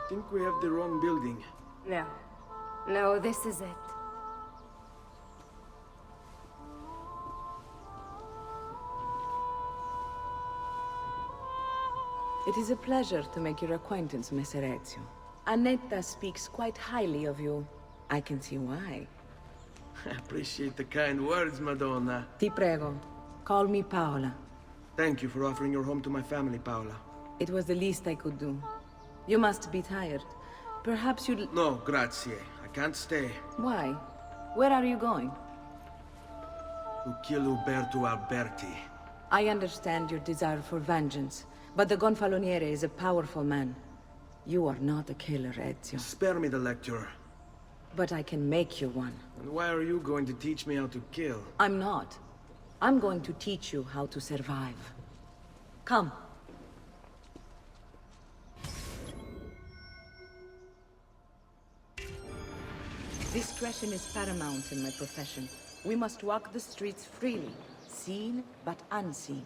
Think we have the wrong building. No. No, this is it. It is a pleasure to make your acquaintance, Messer Ezio. Annetta speaks quite highly of you. I can see why. I appreciate the kind words, Madonna. Ti prego, call me Paola. Thank you for offering your home to my family, Paola. It was the least I could do. You must be tired. Perhaps you'd... No, grazie. I can't stay. Why? Where are you going? To kill Uberto Alberti. I understand your desire for vengeance, but the Gonfaloniere is a powerful man. You are not a killer, Ezio. Spare me the lecture. But I can make you one. And why are you going to teach me how to kill? I'm not. I'm going to teach you how to survive. Come. Discretion is paramount in my profession. We must walk the streets freely, seen but unseen.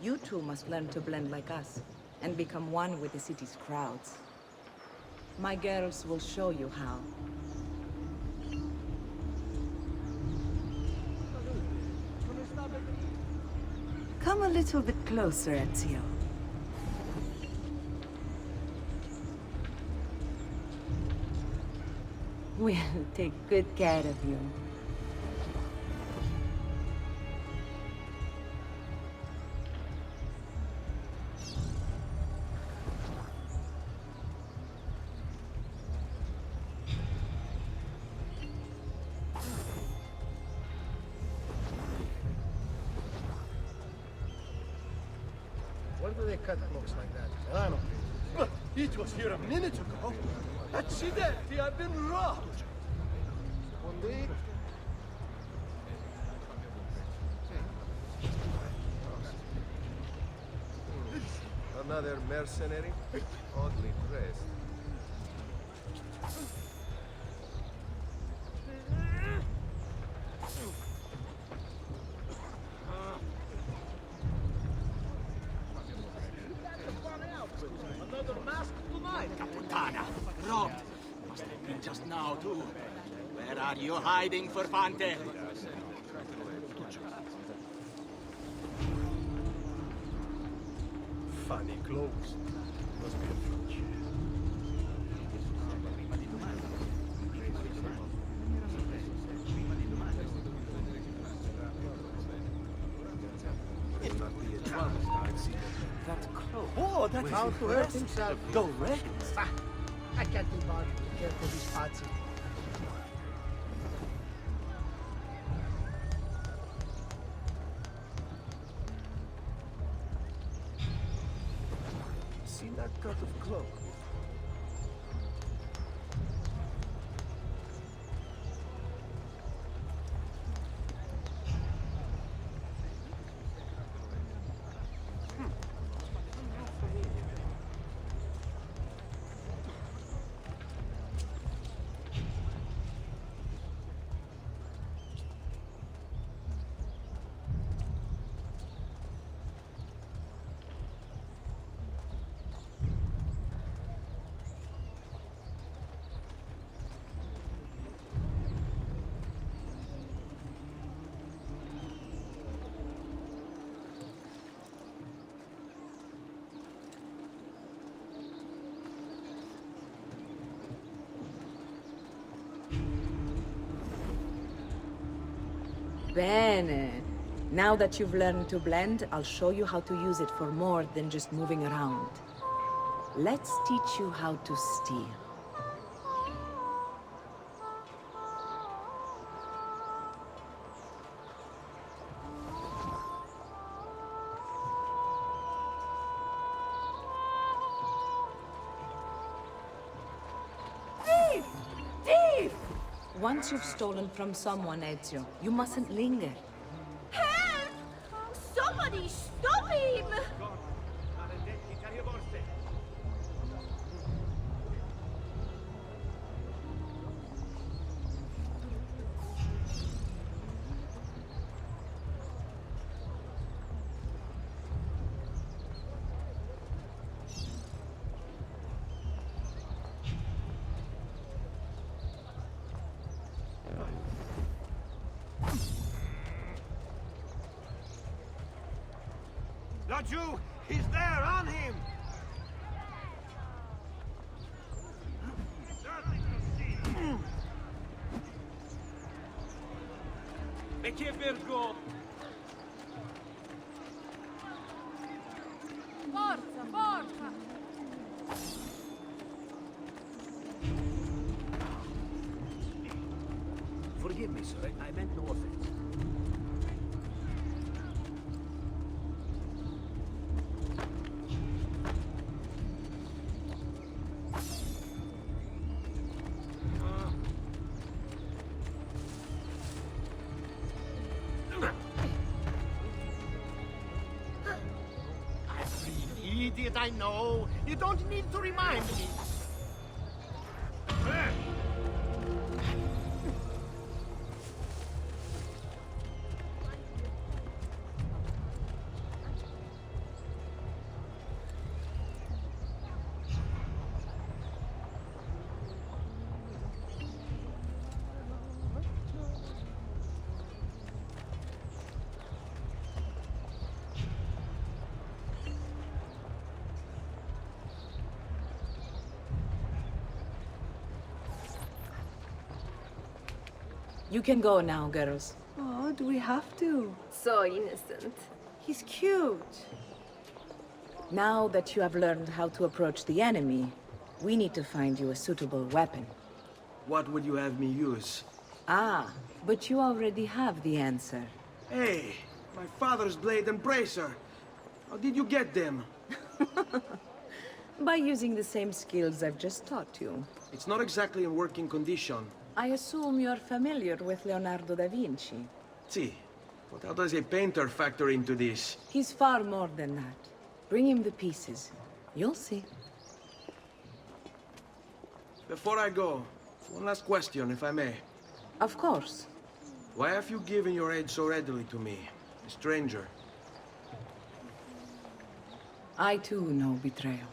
You too must learn to blend like us, and become one with the city's crowds. My girls will show you how. Come a little bit closer, Ezio. We'll take good care of you. Why do they cut clocks like that? I don't know. It was here a minute ago. Accidenti, I've been robbed. One day. Another mercenary? Oddly dressed. Caputana, robbed. Must have been just now, too. Where are you hiding, Furfante? Funny clothes. Must be a French. That close. Oh, that's how to hurt himself. Go, Rex. I can't be bothered to care for these parts. See that cut of cloak? Bene. Now that you've learned to blend, I'll show you how to use it for more than just moving around. Let's teach you how to steal. Thief! Thief! Once you've stolen from someone, Ezio, you mustn't linger. Help! Somebody stop him! Got you! He's there, on him! E che vergogna! Forza, forza! Forgive me, sir. I meant no offense. Idiot, I know. You don't need to remind me. You can go now, girls. Oh, do we have to? So innocent. He's cute. Now that you have learned how to approach the enemy, we need to find you a suitable weapon. What would you have me use? Ah, but you already have the answer. Hey, my father's blade and bracer. How did you get them? By using the same skills I've just taught you. It's not exactly in working condition. I assume you're familiar with Leonardo da Vinci. See, but how does a painter factor into this? He's far more than that. Bring him the pieces. You'll see. Before I go, one last question, if I may. Of course. Why have you given your aid so readily to me, a stranger? I too know betrayal.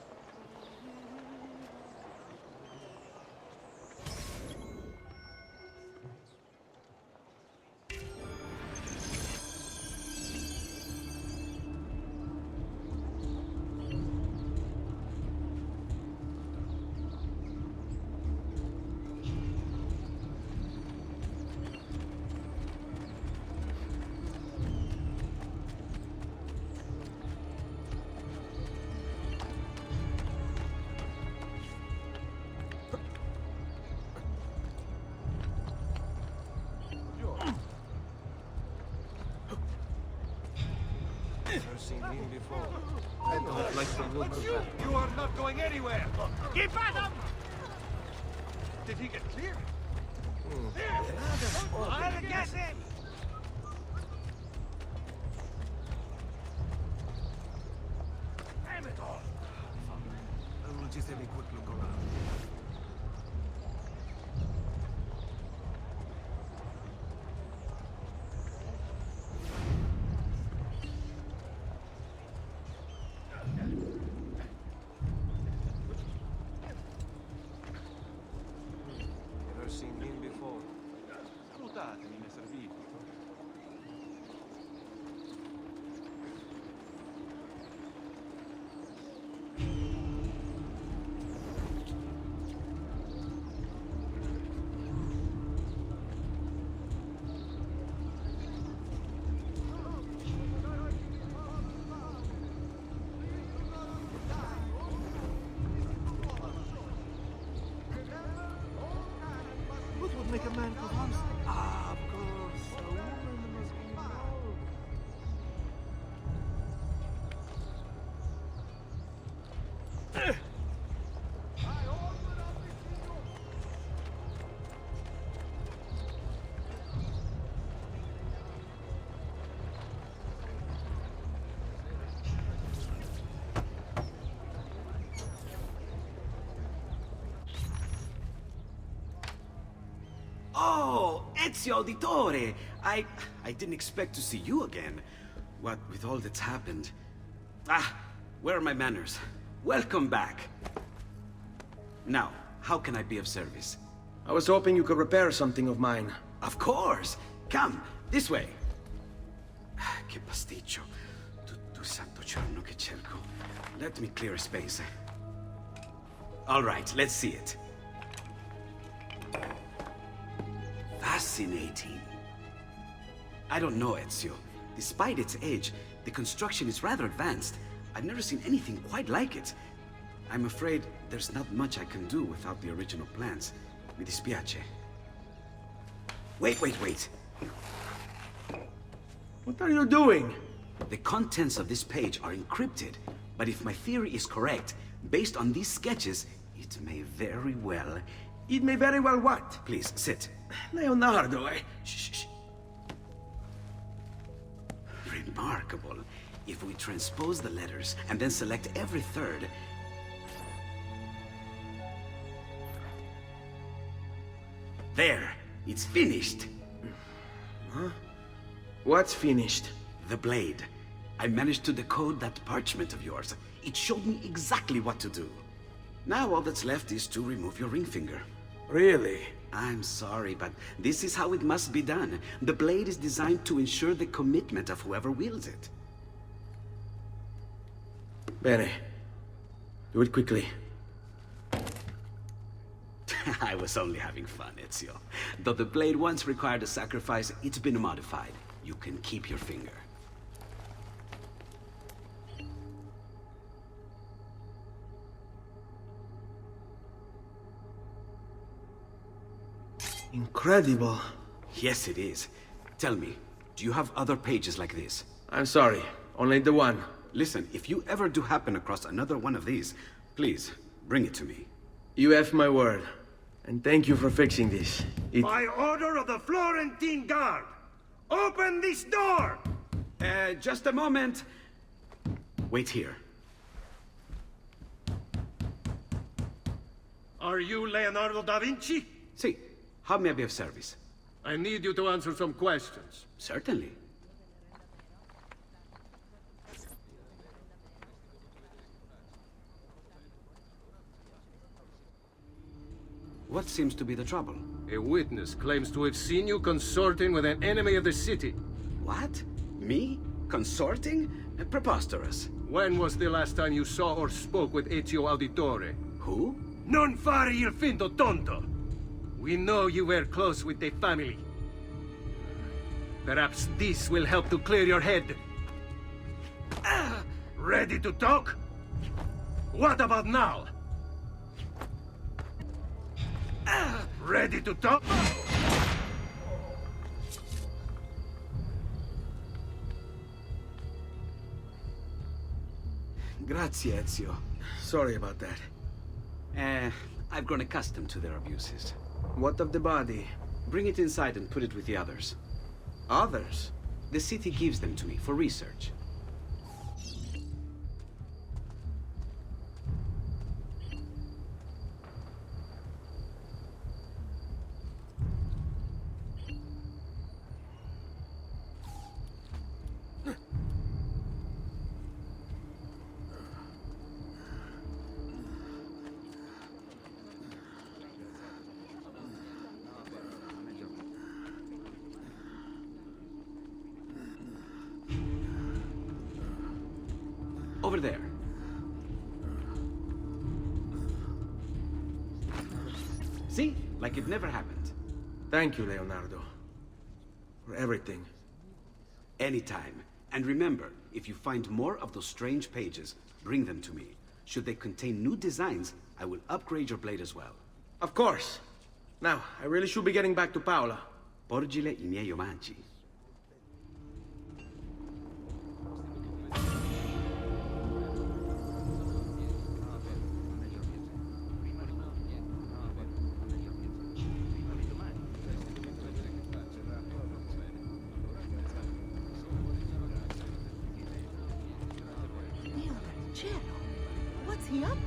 Never seen him before. I don't like the look of that. You are not going anywhere! Keep at him! Did he get clear? I'll get him! Damn it all! I will just have a quick look around. Never seen him before. Salutatemi, Messer Vito. What would make a man go homesick? Ah, of course. A woman must be involved. Oh, Ezio Auditore! I didn't expect to see you again. What with all that's happened. Ah, where are my manners? Welcome back. Now, how can I be of service? I was hoping you could repair something of mine. Of course! Come, this way! Che pasticcio. Tu santo giorno che cerco. Let me clear a space. All right, let's see it. Fascinating. I don't know, Ezio. Despite its age, the construction is rather advanced. I've never seen anything quite like it. I'm afraid there's not much I can do without the original plans. Mi dispiace. Wait. What are you doing? The contents of this page are encrypted, but if my theory is correct, based on these sketches, it may very well... It may very well what? Please, sit. Leonardo, Shh. Remarkable. If we transpose the letters and then select every third... There! It's finished! Huh? What's finished? The blade. I managed to decode that parchment of yours. It showed me exactly what to do. Now all that's left is to remove your ring finger. Really? I'm sorry, but this is how it must be done. The blade is designed to ensure the commitment of whoever wields it. Bene. Do it quickly. I was only having fun, Ezio. Though the blade once required a sacrifice, it's been modified. You can keep your finger. Incredible. Yes, it is. Tell me, do you have other pages like this? I'm sorry. Only the one. Listen, if you ever do happen across another one of these, please, bring it to me. You have my word. And thank you for fixing this. By order of the Florentine Guard, open this door! Just a moment. Wait here. Are you Leonardo da Vinci? See, how may I be of service? I need you to answer some questions. Certainly. What seems to be the trouble? A witness claims to have seen you consorting with an enemy of the city. What? Me? Consorting? Preposterous. When was the last time you saw or spoke with Ezio Auditore? Who? Non fare il finto tonto! We know you were close with the family. Perhaps this will help to clear your head. Ready to talk? What about now? Ready to talk? Grazie, Ezio. Sorry about that. I've grown accustomed to their abuses. What of the body? Bring it inside and put it with the others. Others? The city gives them to me for research. Over there. See? Like it never happened. Thank you, Leonardo. For everything. Anytime. And remember, if you find more of those strange pages, bring them to me. Should they contain new designs, I will upgrade your blade as well. Of course. Now, I really should be getting back to Paola. Porgile I miei omaggi. What's he up to?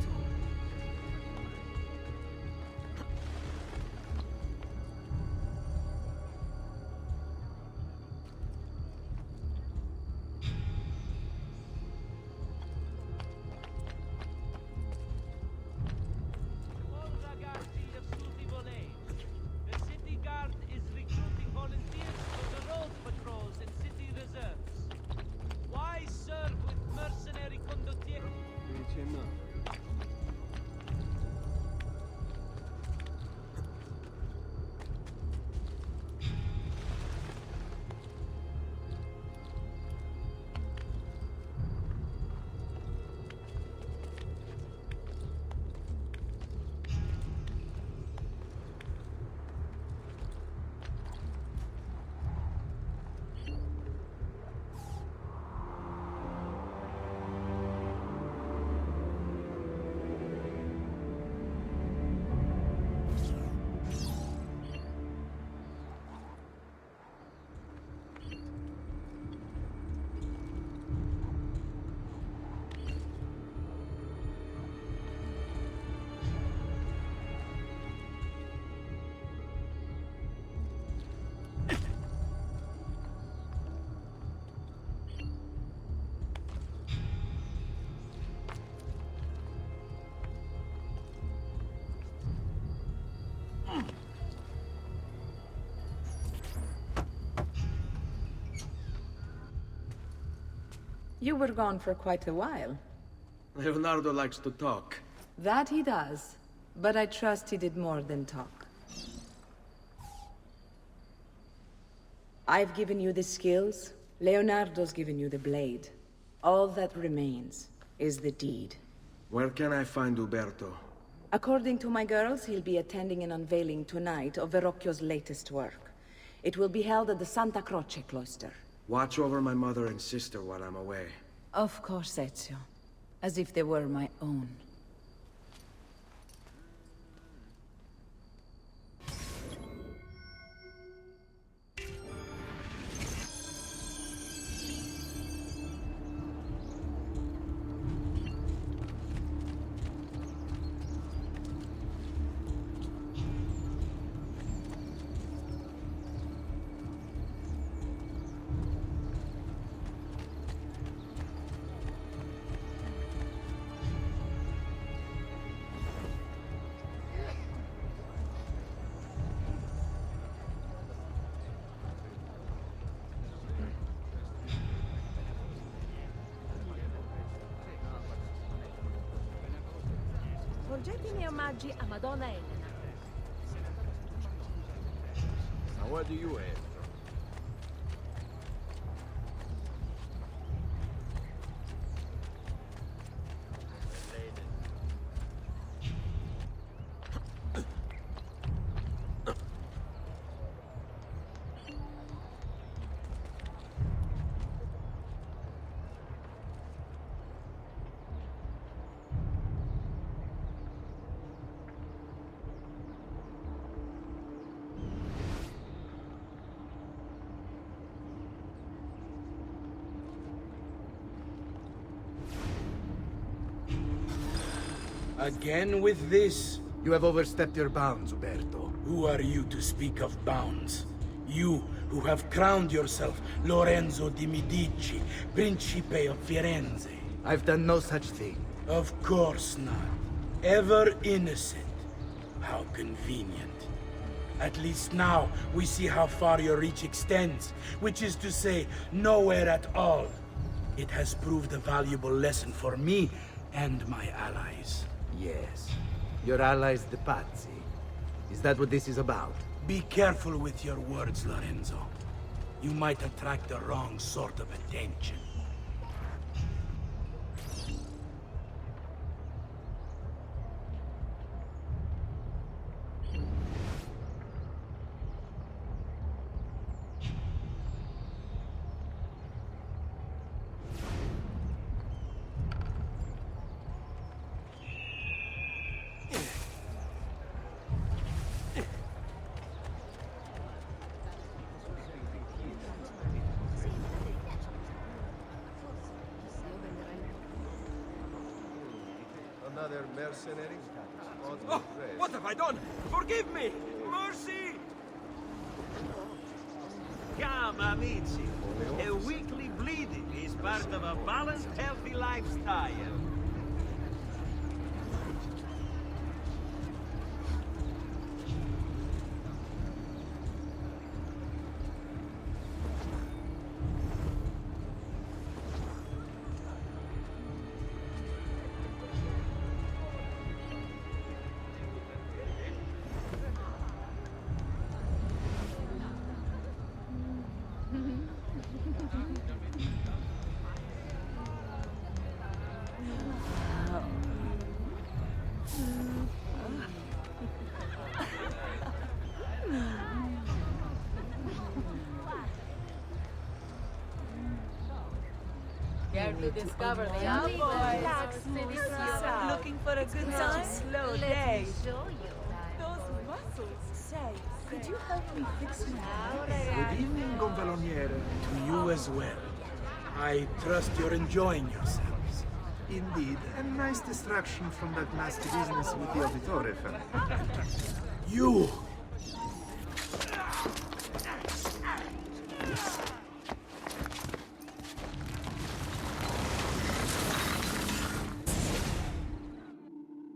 You were gone for quite a while. Leonardo likes to talk. That he does. But I trust he did more than talk. I've given you the skills. Leonardo's given you the blade. All that remains is the deed. Where can I find Uberto? According to my girls, he'll be attending an unveiling tonight of Verrocchio's latest work. It will be held at the Santa Croce cloister. Watch over my mother and sister while I'm away. Of course, Ezio. As if they were my own. Porgete i miei omaggi a Madonna Elena. Now what do you have? Again with this? You have overstepped your bounds, Uberto. Who are you to speak of bounds? You who have crowned yourself Lorenzo di Medici, Principe of Firenze. I've done no such thing. Of course not. Ever innocent. How convenient. At least now we see how far your reach extends, which is to say, nowhere at all. It has proved a valuable lesson for me and my allies. Yes. Your allies, the Pazzi. Is that what this is about? Be careful with your words, Lorenzo. You might attract the wrong sort of attention. Another mercenary? Oh, what have I done? Forgive me! Mercy! Come, amici. A weekly bleeding is part of a balanced, healthy lifestyle. Care to discover the outboys? Looking for a good time? Slow day. Those muscles. Say, could you help me fix my Good evening, Gonfaloniere. To you as well. I trust you're enjoying yourselves. Indeed, a nice distraction from that nasty business with the Auditore family. You!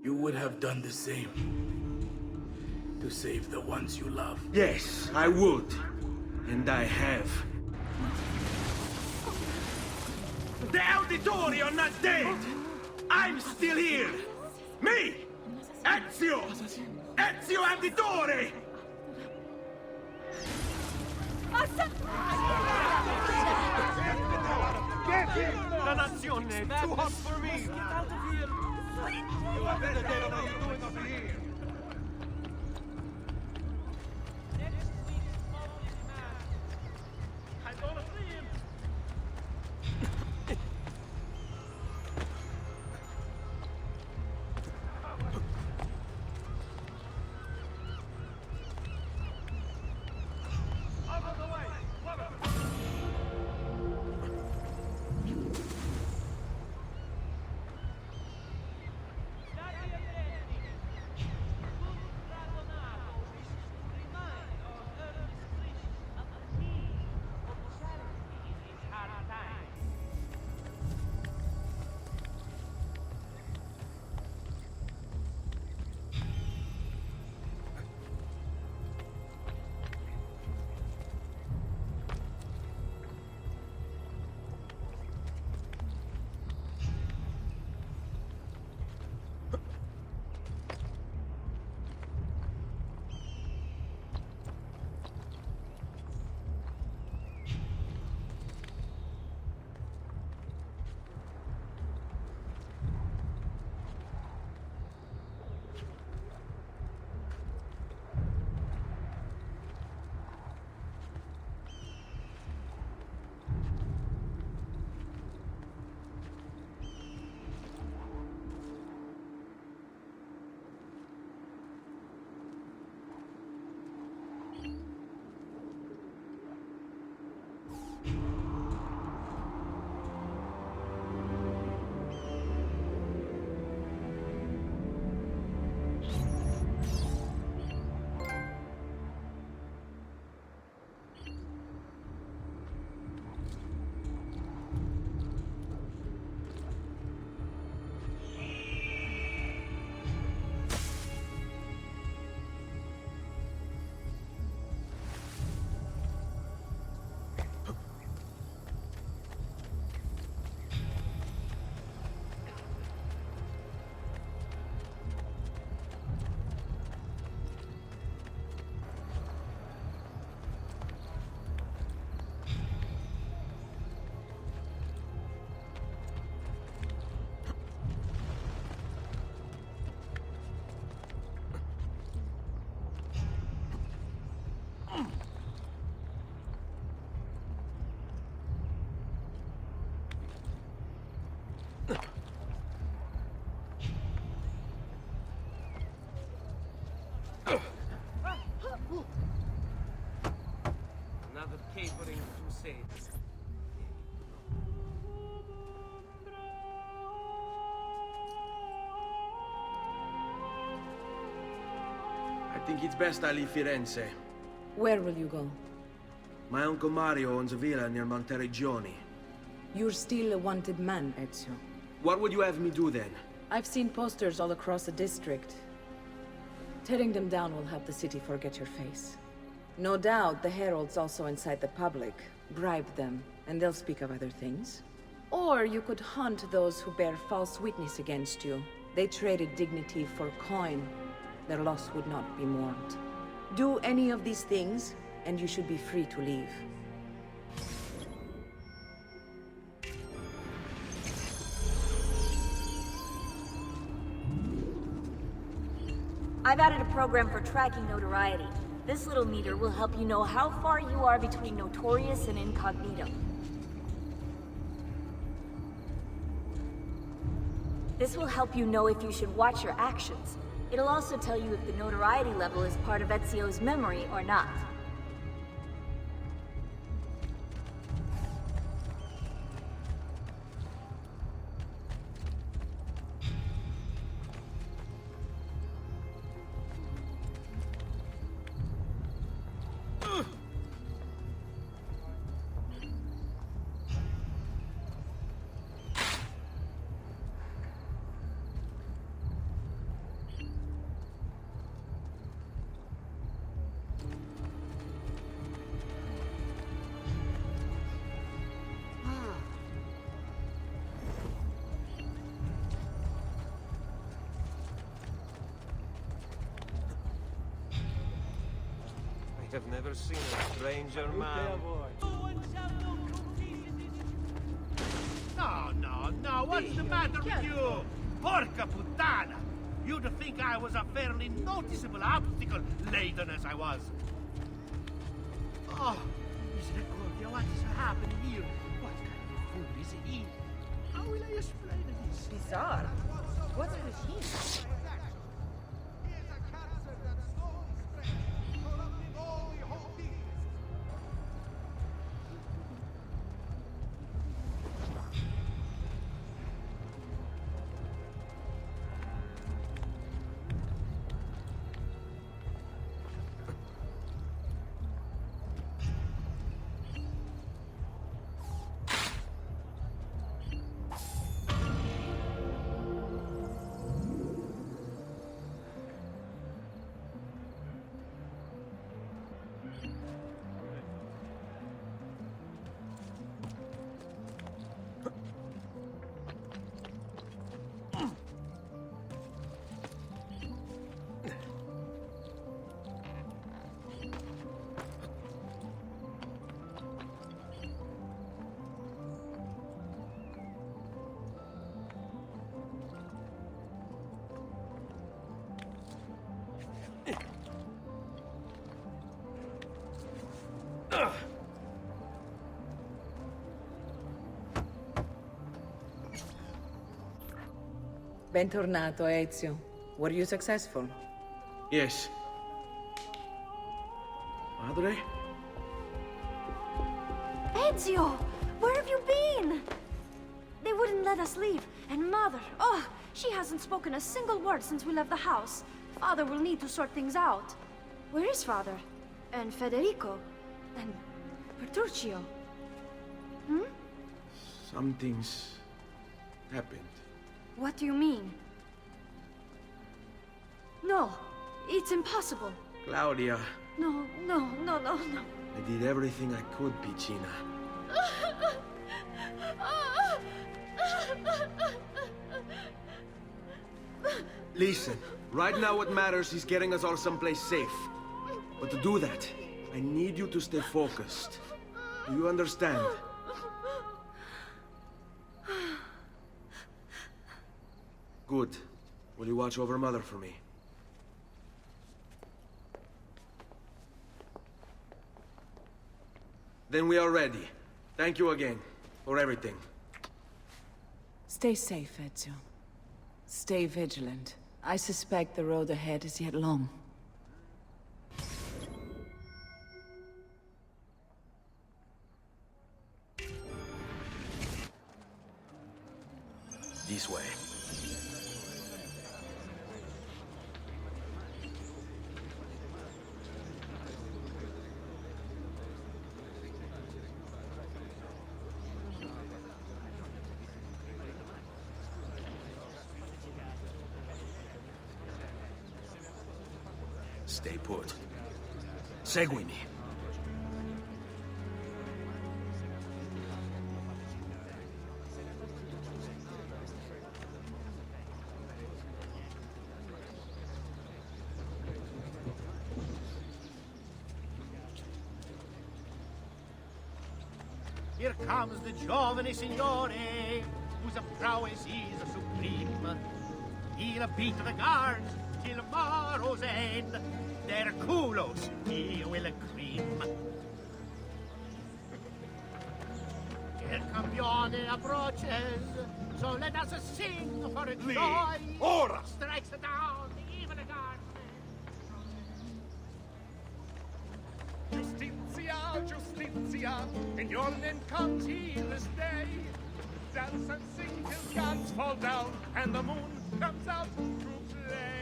You would have done the same. To save the ones you love. Yes, I would. And I have. The Auditori are not dead! I'm still here! Me! Ezio! Ezio Auditore! Get him! Dannazione! Too hot for me! Get out of here! You are better dead. What are you doing over here? Another capering crusade. I think it's best I leave Firenze. Where will you go? My Uncle Mario owns a villa near Monteregioni. You're still a wanted man, Ezio. What would you have me do then? I've seen posters all across the district. Tearing them down will help the city forget your face. No doubt the heralds also incite the public. Bribe them, and they'll speak of other things. Or you could hunt those who bear false witness against you. They traded dignity for coin. Their loss would not be mourned. Do any of these things, and you should be free to leave. I've added a program for tracking notoriety. This little meter will help you know how far you are between notorious and incognito. This will help you know if you should watch your actions. It'll also tell you if the notoriety level is part of Ezio's memory or not. have never seen a stranger man. No, what's the matter with you? Porca puttana! You'd think I was a fairly noticeable obstacle, laden as I was. Oh, Misericordia, what is happening here? What kind of food is he? How will I explain this? Bizarre. What's with him? Bentornato, Ezio. Were you successful? Yes. Padre? Ezio! Where have you been? They wouldn't let us leave. And Mother, oh, she hasn't spoken a single word since we left the house. Father will need to sort things out. Where is Father? And Federico? And Petruccio? Hmm? Something's happened. What do you mean? No, it's impossible. Claudia. No. I did everything I could, Piccina. Listen, right now what matters is getting us all someplace safe. But to do that, I need you to stay focused. Do you understand? Good. Will you watch over Mother for me? Then we are ready. Thank you again for everything. Stay safe, Ezio. Stay vigilant. I suspect the road ahead is yet long. This way. Stay put. Seguimi. Here comes the giovane signore, whose prowess is supreme. He'll beat the guards till tomorrow's end. Their culos he will cream. El campione approaches, so let us sing for joy. Ora! Strikes down even a guardsman. Justitia, in your name comes he this day. Dance and sing till gods fall down, and the moon comes out to play.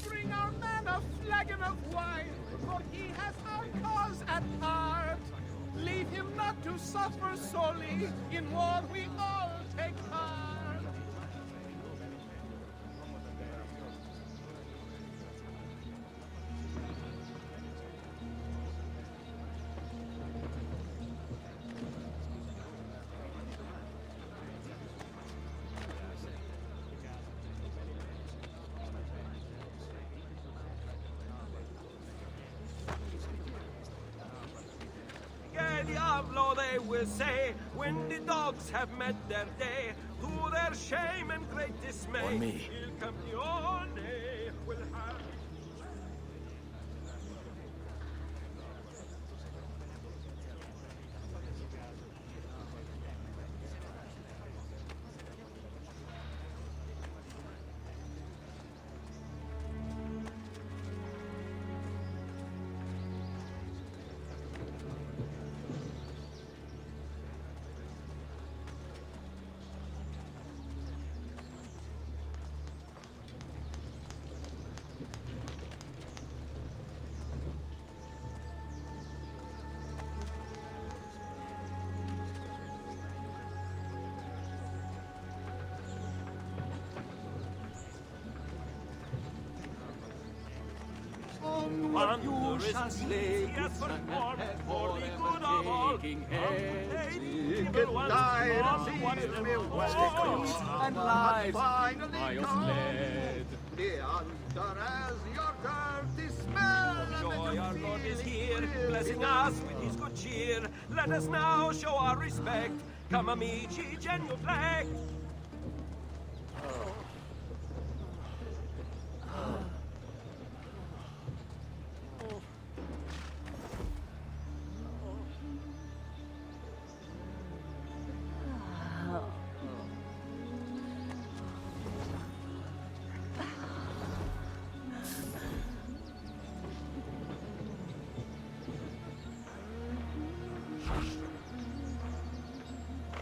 Bring our man a flagon of wine, for he has our cause at heart. Leave him not to suffer sorely, in war we all take part. they will say when the dogs have met their day. To their shame and great dismay, On me. Il campione will have... Murderous slave has performed for the good of all. Get died and leave me and lives finally come. The altar as your dirty smell. Joy, our Lord is here, blessing us with his good cheer. Let us now show our respect. Come, amici, genuflect.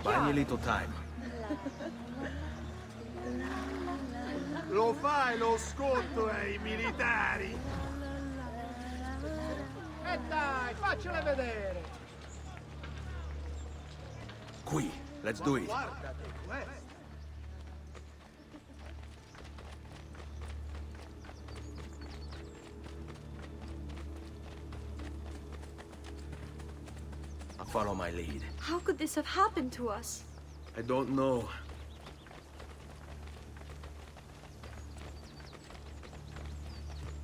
Buy me a little time. Lo fai lo sconto ai militari? E dai, faccele vedere! Qui, let's do it. Guardate questo! Follow my lead. How could this have happened to us? I don't know.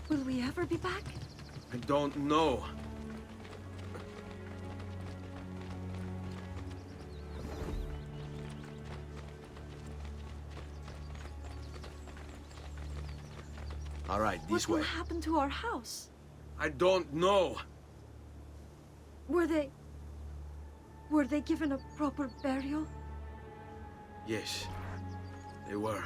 Will we ever be back? I don't know. All right, this way. What will happen to our house? I don't know. Were they given a proper burial? Yes, they were.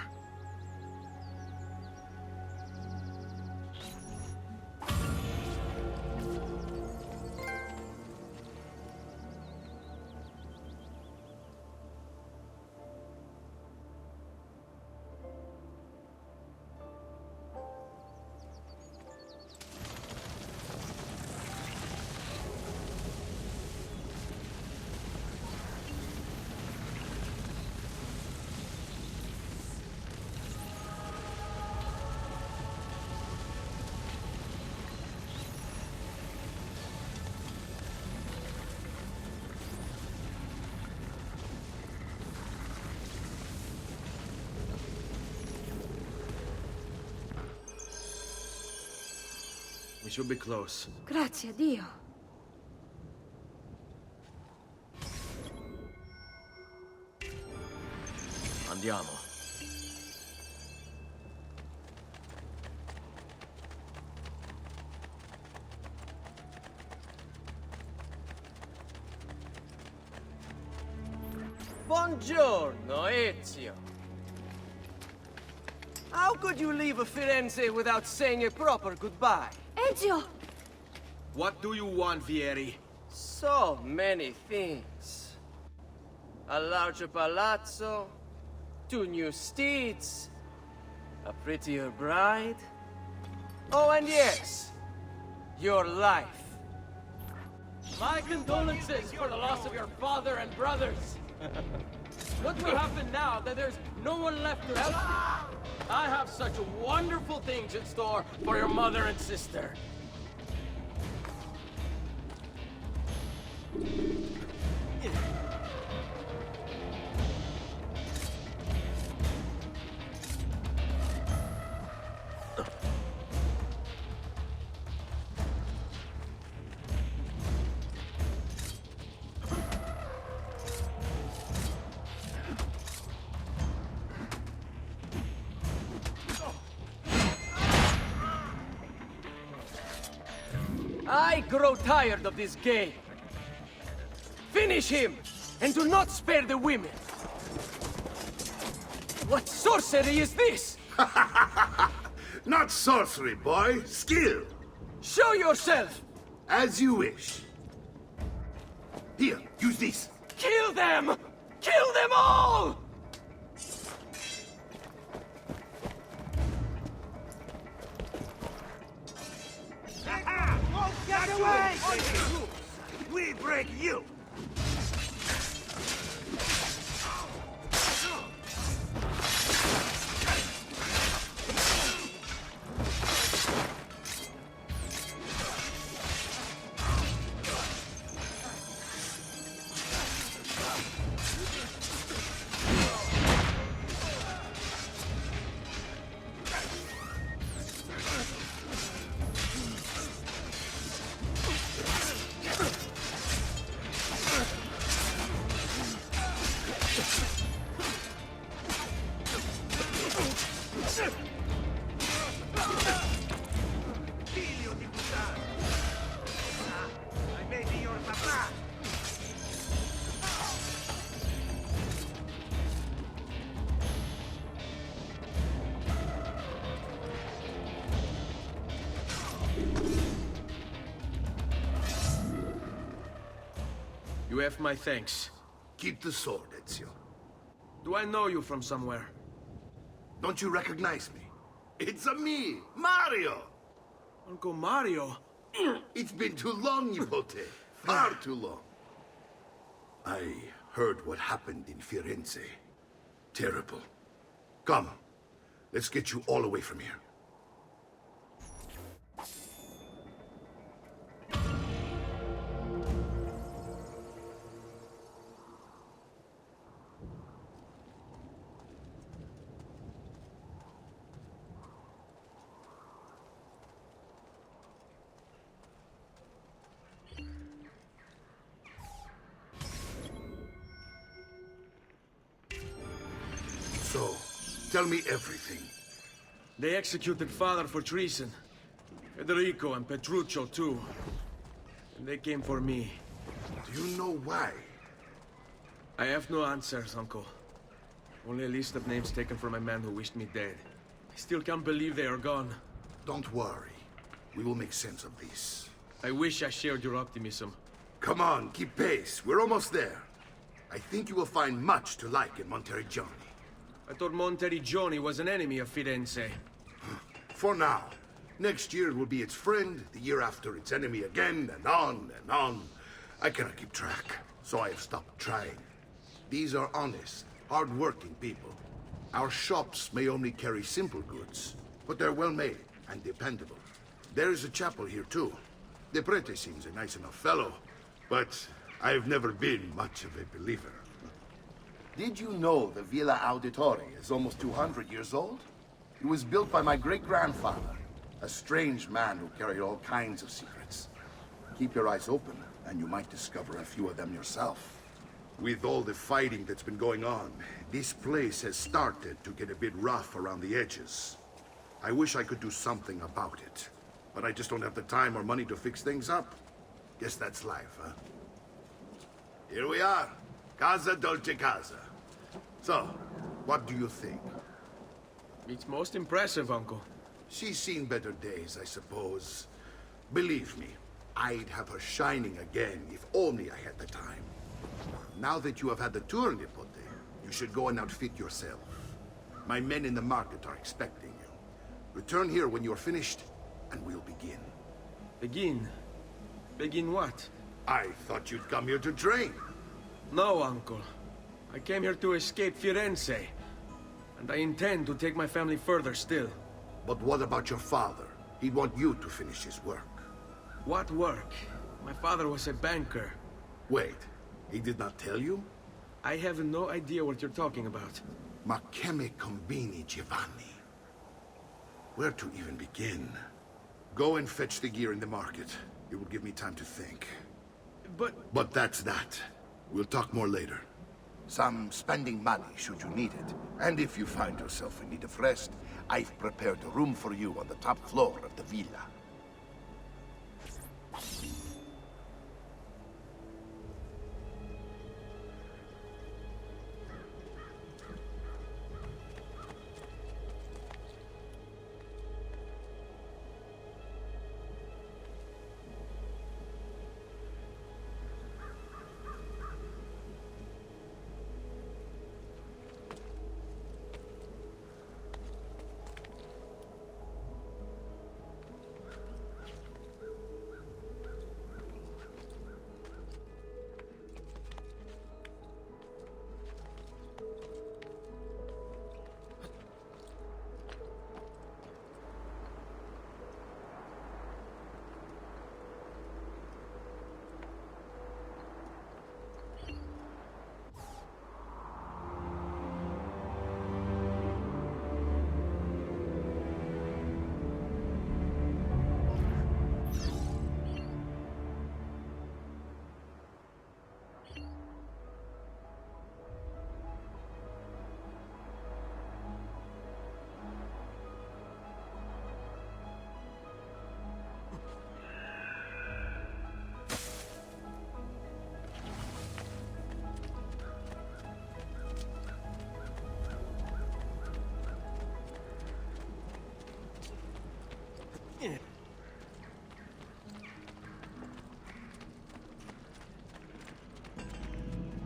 We should be close. Grazie a Dio. Andiamo. Buongiorno, Ezio. How could you leave a Firenze without saying a proper goodbye? Ezio! What do you want, Vieri? So many things. A larger palazzo, 2 new steeds, a prettier bride. Oh, and yes, your life. My condolences for the loss of your father and brothers. What will happen now that there's no one left to help you? I have such wonderful things in store for your mother and sister. I grow tired of this game. Finish him, and do not spare the women. What sorcery is this? Not sorcery, boy. Skill. Show yourself! As you wish. Here, use this. Kill them! Kill them all! Get away! We break you! You have my thanks. Keep the sword, Ezio. Do I know you from somewhere? Don't you recognize me? It's me, Mario! Uncle Mario? It's been too long, Nipote. Far too long. I heard what happened in Firenze. Terrible. Come, let's get you all away from here. So, tell me everything. They executed Father for treason. Federico and Petruccio, too. And they came for me. Do you know why? I have no answers, Uncle. Only a list of names taken from a man who wished me dead. I still can't believe they are gone. Don't worry. We will make sense of this. I wish I shared your optimism. Come on, keep pace. We're almost there. I think you will find much to like in Monteriggioni. I thought Monteriggioni was an enemy of Firenze. For now. Next year it will be its friend, the year after its enemy again, and on and on. I cannot keep track, so I have stopped trying. These are honest, hard-working people. Our shops may only carry simple goods, but they're well-made and dependable. There is a chapel here, too. The prete seems a nice enough fellow, but I've never been much of a believer. Did you know the Villa Auditore is almost 200 years old? It was built by my great-grandfather, a strange man who carried all kinds of secrets. Keep your eyes open, and you might discover a few of them yourself. With all the fighting that's been going on, this place has started to get a bit rough around the edges. I wish I could do something about it, but I just don't have the time or money to fix things up. Guess that's life, huh? Here we are. Casa Dolce Casa. So, what do you think? It's most impressive, Uncle. She's seen better days, I suppose. Believe me, I'd have her shining again if only I had the time. Now that you have had the tour, Nipote, you should go and outfit yourself. My men in the market are expecting you. Return here when you're finished, and we'll begin. Begin? Begin what? I thought you'd come here to train. No, Uncle. I came here to escape Firenze. And I intend to take my family further still. But what about your father? He'd want you to finish his work. What work? My father was a banker. Wait, he did not tell you? I have no idea what you're talking about. Ma che me combini, Giovanni? Where to even begin? Go and fetch the gear in the market. It will give me time to think. But that's that. We'll talk more later. Some spending money should you need it. And if you find yourself in need of rest, I've prepared a room for you on the top floor of the villa.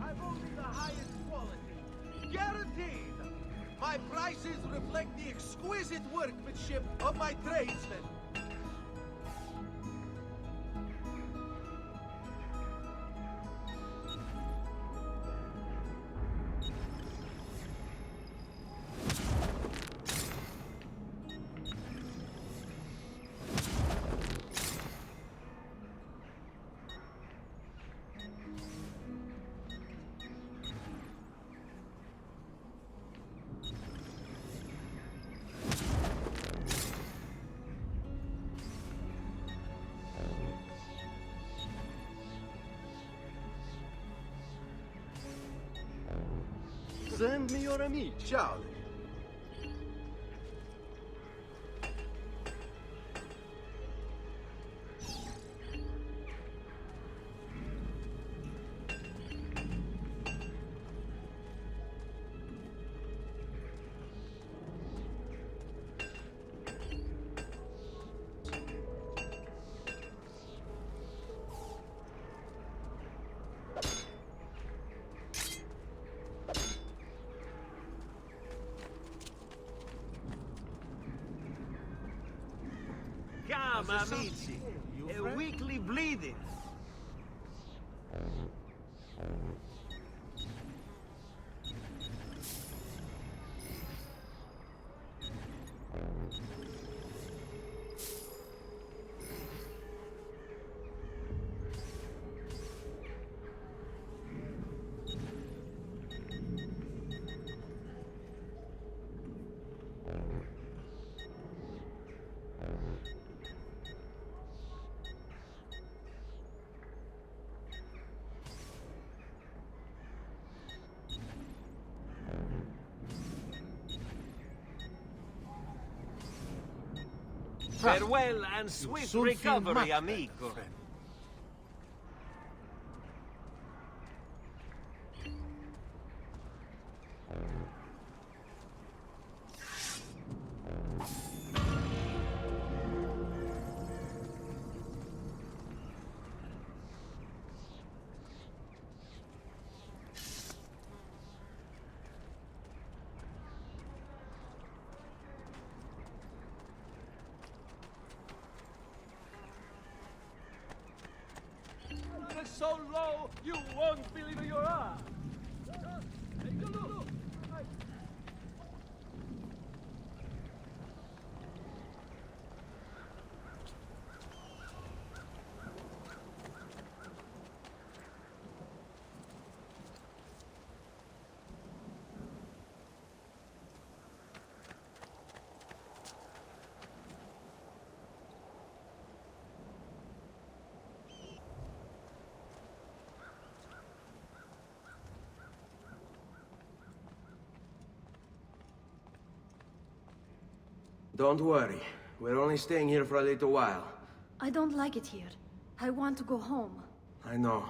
I've only the highest quality. Guaranteed! My prices reflect the exquisite workmanship of my tradesmen. Send me your amici. Ciao. Come, amici. A weekly bleeding. Farewell and swift recovery, amico. So low, you won't believe your eyes. Look. Don't worry. We're only staying here for a little while. I don't like it here. I want to go home. I know.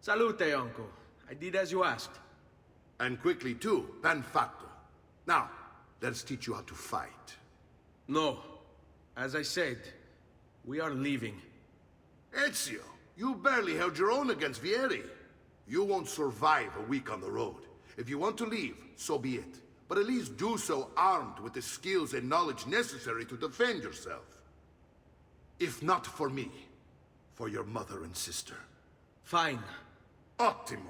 Salute, uncle. I did as you asked. And quickly too, ben fatto. Now, let's teach you how to fight. No. As I said, we are leaving. Ezio, you barely held your own against Vieri. You won't survive a week on the road. If you want to leave, so be it. But at least do so armed with the skills and knowledge necessary to defend yourself. If not for me, for your mother and sister. Fine. Ottimo.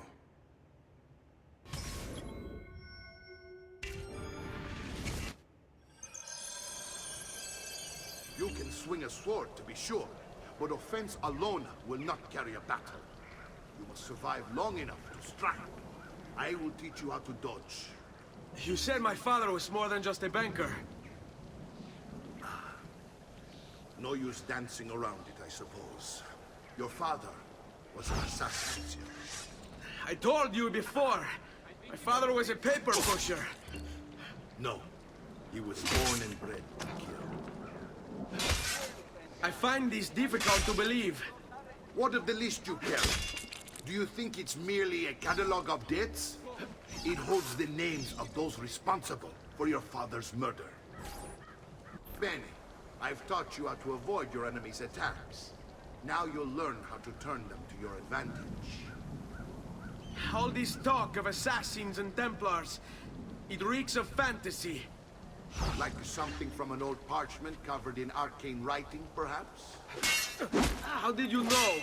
You can swing a sword, to be sure, but offense alone will not carry a battle. You must survive long enough to strike. I will teach you how to dodge. You said my father was more than just a banker. No use dancing around it, I suppose. Your father was an assassin, Ezio. I told you before. My father was a paper pusher. No. He was born and bred to kill. I find this difficult to believe. What of the list you carry? Do you think it's merely a catalog of deaths? It holds the names of those responsible for your father's murder. Bene, I've taught you how to avoid your enemy's attacks. Now you'll learn how to turn them to your advantage. All this talk of assassins and Templars, it reeks of fantasy. Like something from an old parchment covered in arcane writing, perhaps? How did you know?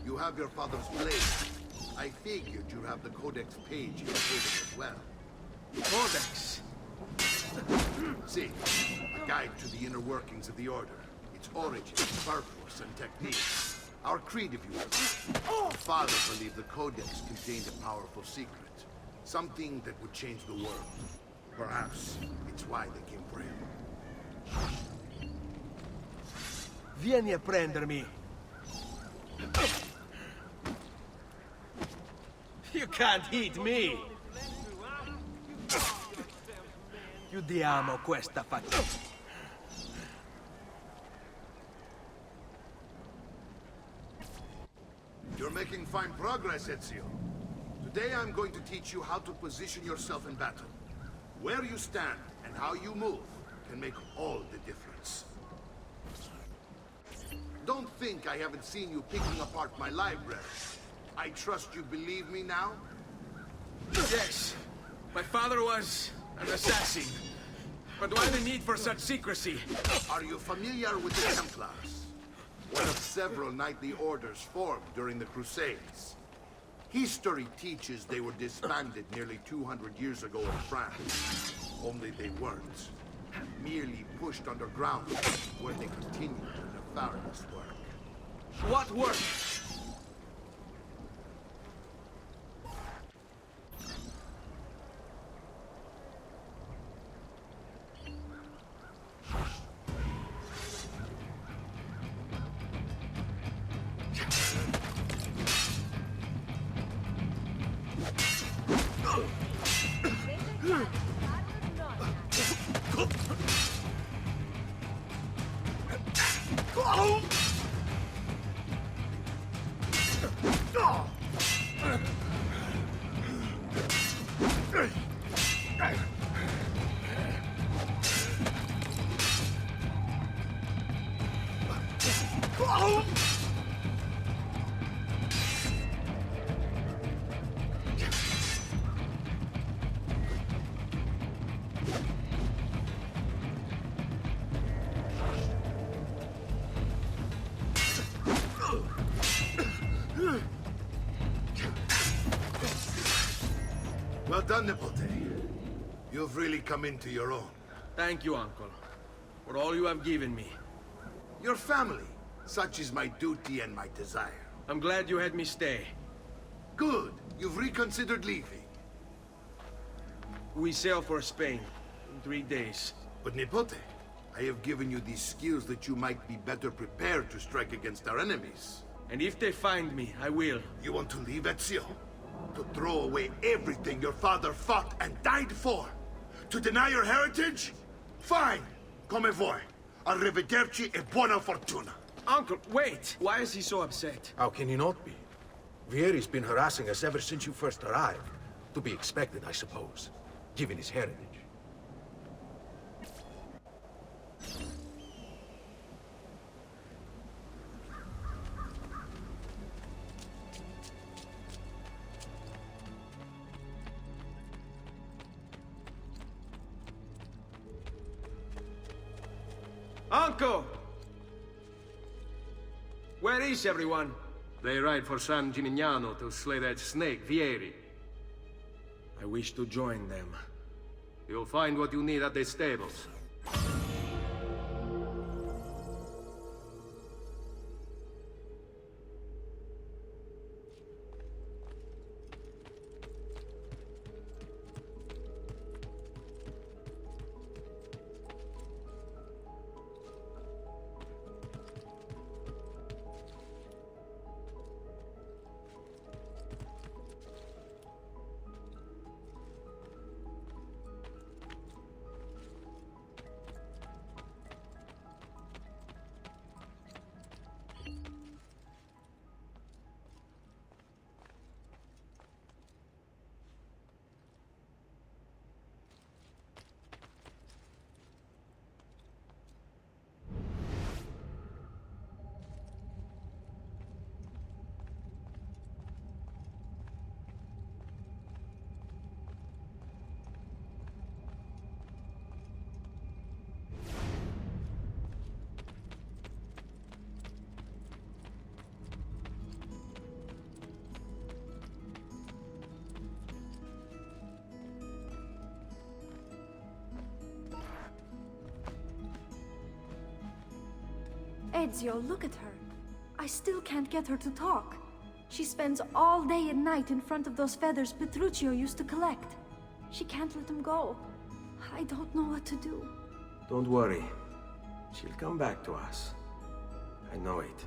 You have your father's blade. I figured you'd have the Codex page in the building as well. Codex? See, a guide to the inner workings of the Order. Its origin, purpose, and techniques. Our creed, if you will. My father believed the Codex contained a powerful secret. Something that would change the world. Perhaps it's why they came for him. Vieni a prendermi. You can't hit me! Chiudiamo questa faccenda. You're making fine progress, Ezio. Today I'm going to teach you how to position yourself in battle. Where you stand and how you move can make all the difference. Don't think I haven't seen you picking apart my library. I trust you believe me now? Yes. My father was an assassin. But why the need for such secrecy? Are you familiar with the Templars? One of several knightly orders formed during the Crusades. History teaches they were disbanded nearly 200 years ago in France. Only they weren't. Merely pushed underground, where they continued their nefarious work. What work? done, Nipote. You've really come into your own. Thank you, Uncle, for all you have given me. Your family. Such is my duty and my desire. I'm glad you had me stay. Good. You've reconsidered leaving. We sail for Spain in 3 days. But Nipote, I have given you these skills that you might be better prepared to strike against our enemies. And if they find me, I will. You want to leave, Ezio? To throw away everything your father fought and died for? To deny your heritage? Fine. Come vuoi. Arrivederci e buona fortuna. Uncle, wait! Why is he so upset? How can he not be? Vieri's been harassing us ever since you first arrived. To be expected, I suppose, given his heritage. Uncle! Where is everyone? They ride for San Gimignano to slay that snake, Vieri. I wish to join them. You'll find what you need at the stables. Ezio, look at her. I still can't get her to talk. She spends all day and night in front of those feathers Petruchio used to collect. She can't let them go. I don't know what to do. Don't worry. She'll come back to us. I know it.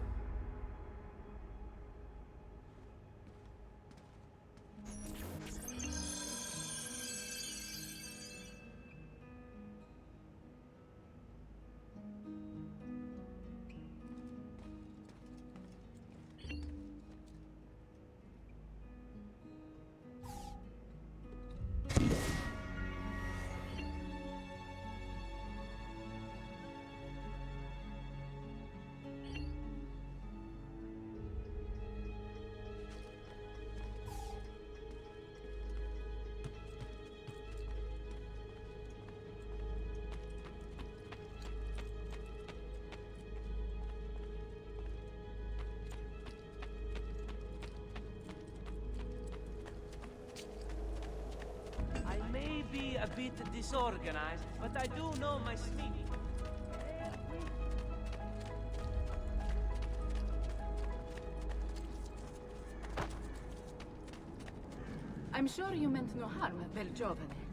A bit disorganized, but I do know my speed. I'm sure you meant no harm, bel giovane.